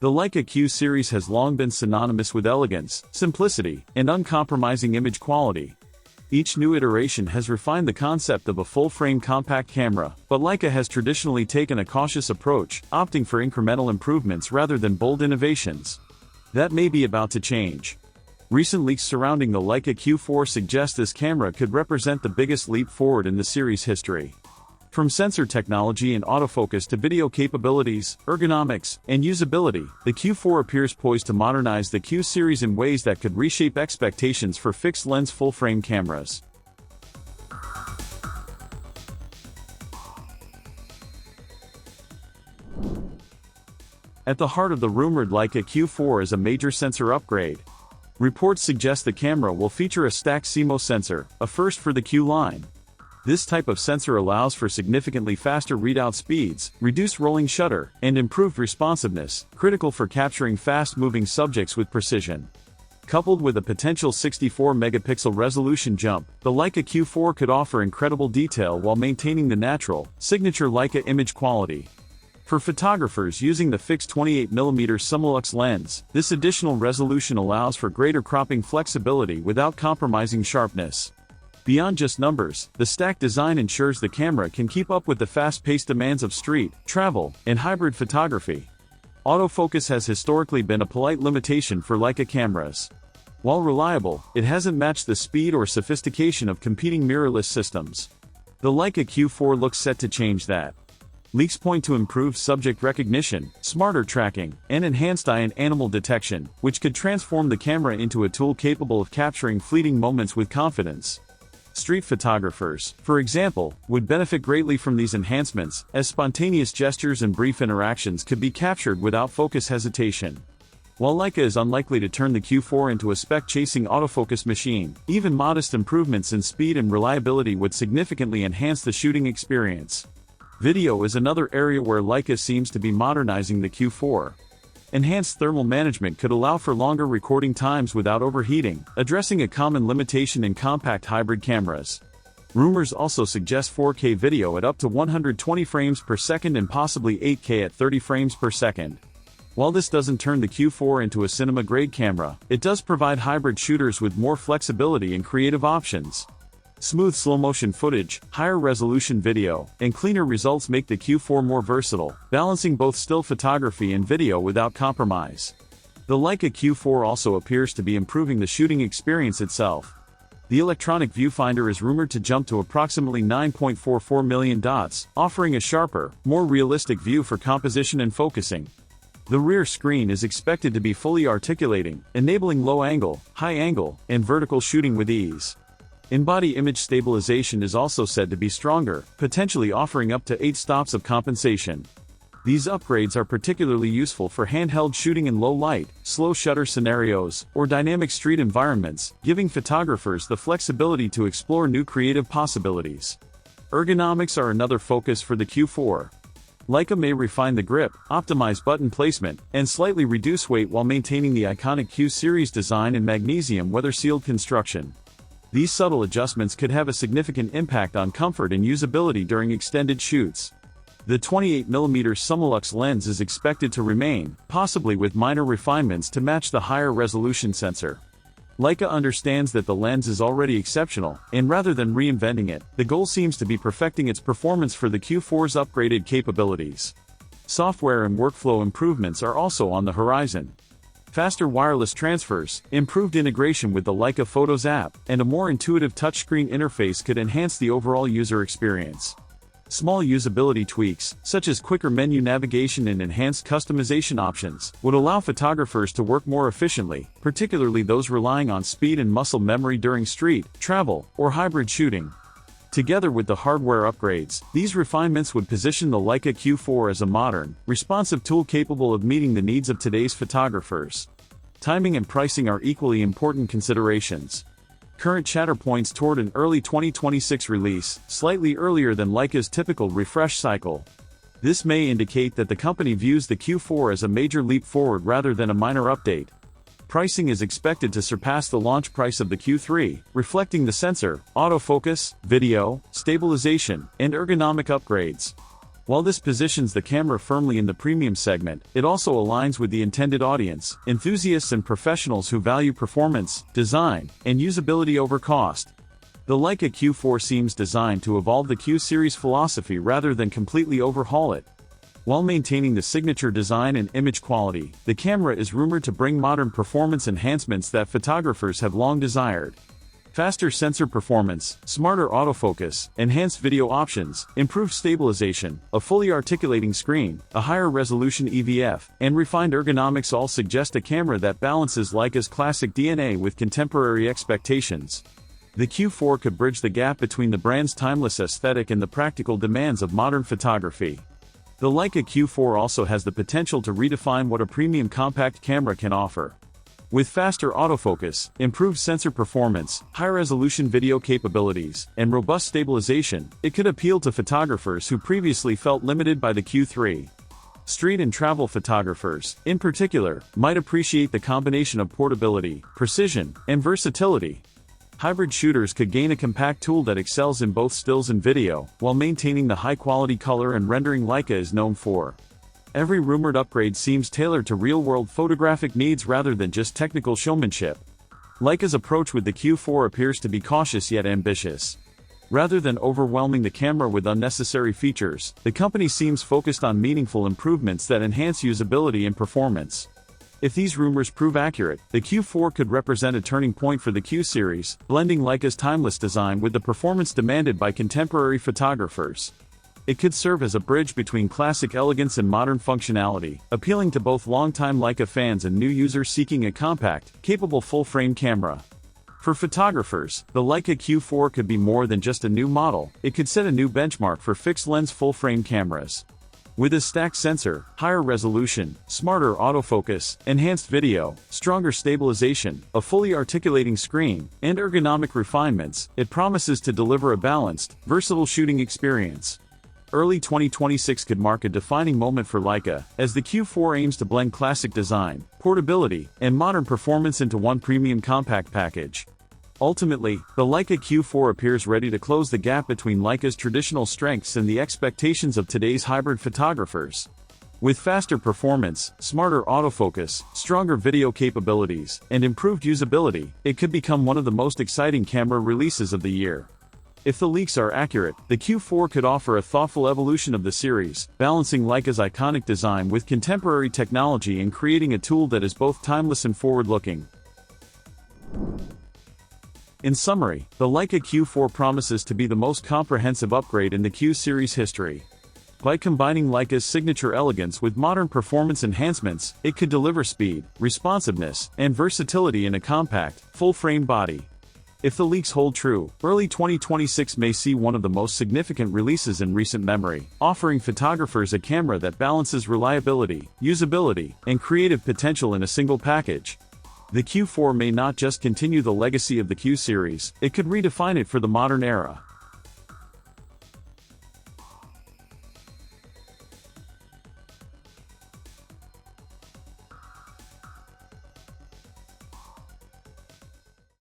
The Leica Q series has long been synonymous with elegance, simplicity, and uncompromising image quality. Each new iteration has refined the concept of a full-frame compact camera, but Leica has traditionally taken a cautious approach, opting for incremental improvements rather than bold innovations. That may be about to change. Recent leaks surrounding the Leica Q4 suggest this camera could represent the biggest leap forward in the series' history. From sensor technology and autofocus to video capabilities, ergonomics, and usability, the Q4 appears poised to modernize the Q series in ways that could reshape expectations for fixed-lens full-frame cameras. At the heart of the rumored Leica Q4 is a major sensor upgrade. Reports suggest the camera will feature a stacked CMOS sensor, a first for the Q line. This type of sensor allows for significantly faster readout speeds, reduced rolling shutter, and improved responsiveness, critical for capturing fast-moving subjects with precision. Coupled with a potential 64-megapixel resolution jump, the Leica Q4 could offer incredible detail while maintaining the natural, signature Leica image quality. For photographers using the fixed 28mm Summilux lens, this additional resolution allows for greater cropping flexibility without compromising sharpness. Beyond just numbers, the stacked design ensures the camera can keep up with the fast-paced demands of street, travel, and hybrid photography. Autofocus has historically been a polite limitation for Leica cameras. While reliable, it hasn't matched the speed or sophistication of competing mirrorless systems. The Leica Q4 looks set to change that. Leaks point to improved subject recognition, smarter tracking, and enhanced eye and animal detection, which could transform the camera into a tool capable of capturing fleeting moments with confidence. Street photographers, for example, would benefit greatly from these enhancements, as spontaneous gestures and brief interactions could be captured without focus hesitation. While Leica is unlikely to turn the Q4 into a spec-chasing autofocus machine, even modest improvements in speed and reliability would significantly enhance the shooting experience. Video is another area where Leica seems to be modernizing the Q4. Enhanced thermal management could allow for longer recording times without overheating, addressing a common limitation in compact hybrid cameras. Rumors also suggest 4K video at up to 120 frames per second and possibly 8K at 30 frames per second. While this doesn't turn the Q4 into a cinema-grade camera, it does provide hybrid shooters with more flexibility and creative options. Smooth slow-motion footage, higher resolution video, and cleaner results make the Q4 more versatile, balancing both still photography and video without compromise. The Leica Q4 also appears to be improving the shooting experience itself. The electronic viewfinder is rumored to jump to approximately 9.44 million dots, offering a sharper, more realistic view for composition and focusing. The rear screen is expected to be fully articulating, enabling low-angle, high-angle, and vertical shooting with ease. In-body image stabilization is also said to be stronger, potentially offering up to 8 stops of compensation. These upgrades are particularly useful for handheld shooting in low-light, slow shutter scenarios, or dynamic street environments, giving photographers the flexibility to explore new creative possibilities. Ergonomics are another focus for the Q4. Leica may refine the grip, optimize button placement, and slightly reduce weight while maintaining the iconic Q series design and magnesium weather-sealed construction. These subtle adjustments could have a significant impact on comfort and usability during extended shoots. The 28mm Summilux lens is expected to remain, possibly with minor refinements to match the higher resolution sensor. Leica understands that the lens is already exceptional, and rather than reinventing it, the goal seems to be perfecting its performance for the Q4's upgraded capabilities. Software and workflow improvements are also on the horizon. Faster wireless transfers, improved integration with the Leica Photos app, and a more intuitive touchscreen interface could enhance the overall user experience. Small usability tweaks, such as quicker menu navigation and enhanced customization options, would allow photographers to work more efficiently, particularly those relying on speed and muscle memory during street, travel, or hybrid shooting. Together with the hardware upgrades, these refinements would position the Leica Q4 as a modern, responsive tool capable of meeting the needs of today's photographers. Timing and pricing are equally important considerations. Current chatter points toward an early 2026 release, slightly earlier than Leica's typical refresh cycle. This may indicate that the company views the Q4 as a major leap forward rather than a minor update. Pricing is expected to surpass the launch price of the Q3, reflecting the sensor, autofocus, video, stabilization, and ergonomic upgrades. While this positions the camera firmly in the premium segment, it also aligns with the intended audience, enthusiasts and professionals who value performance, design, and usability over cost. The Leica Q4 seems designed to evolve the Q series philosophy rather than completely overhaul it. While maintaining the signature design and image quality, the camera is rumored to bring modern performance enhancements that photographers have long desired. Faster sensor performance, smarter autofocus, enhanced video options, improved stabilization, a fully articulating screen, a higher resolution EVF, and refined ergonomics all suggest a camera that balances Leica's classic DNA with contemporary expectations. The Q4 could bridge the gap between the brand's timeless aesthetic and the practical demands of modern photography. The Leica Q4 also has the potential to redefine what a premium compact camera can offer. With faster autofocus, improved sensor performance, high-resolution video capabilities, and robust stabilization, it could appeal to photographers who previously felt limited by the Q3. Street and travel photographers, in particular, might appreciate the combination of portability, precision, and versatility. Hybrid shooters could gain a compact tool that excels in both stills and video, while maintaining the high-quality color and rendering Leica is known for. Every rumored upgrade seems tailored to real-world photographic needs rather than just technical showmanship. Leica's approach with the Q4 appears to be cautious yet ambitious. Rather than overwhelming the camera with unnecessary features, the company seems focused on meaningful improvements that enhance usability and performance. If these rumors prove accurate, the Q4 could represent a turning point for the Q series, blending Leica's timeless design with the performance demanded by contemporary photographers. It could serve as a bridge between classic elegance and modern functionality, appealing to both longtime Leica fans and new users seeking a compact, capable full-frame camera. For photographers, the Leica Q4 could be more than just a new model, it could set a new benchmark for fixed-lens full-frame cameras. With a stacked sensor, higher resolution, smarter autofocus, enhanced video, stronger stabilization, a fully articulating screen, and ergonomic refinements, it promises to deliver a balanced, versatile shooting experience. Early 2026 could mark a defining moment for Leica, as the Q4 aims to blend classic design, portability, and modern performance into one premium compact package. Ultimately, the Leica Q4 appears ready to close the gap between Leica's traditional strengths and the expectations of today's hybrid photographers. With faster performance, smarter autofocus, stronger video capabilities, and improved usability, it could become one of the most exciting camera releases of the year. If the leaks are accurate, the Q4 could offer a thoughtful evolution of the series, balancing Leica's iconic design with contemporary technology and creating a tool that is both timeless and forward-looking. In summary, the Leica Q4 promises to be the most comprehensive upgrade in the Q series history. By combining Leica's signature elegance with modern performance enhancements, it could deliver speed, responsiveness, and versatility in a compact, full-frame body. If the leaks hold true, early 2026 may see one of the most significant releases in recent memory, offering photographers a camera that balances reliability, usability, and creative potential in a single package. The Q4 may not just continue the legacy of the Q series, it could redefine it for the modern era.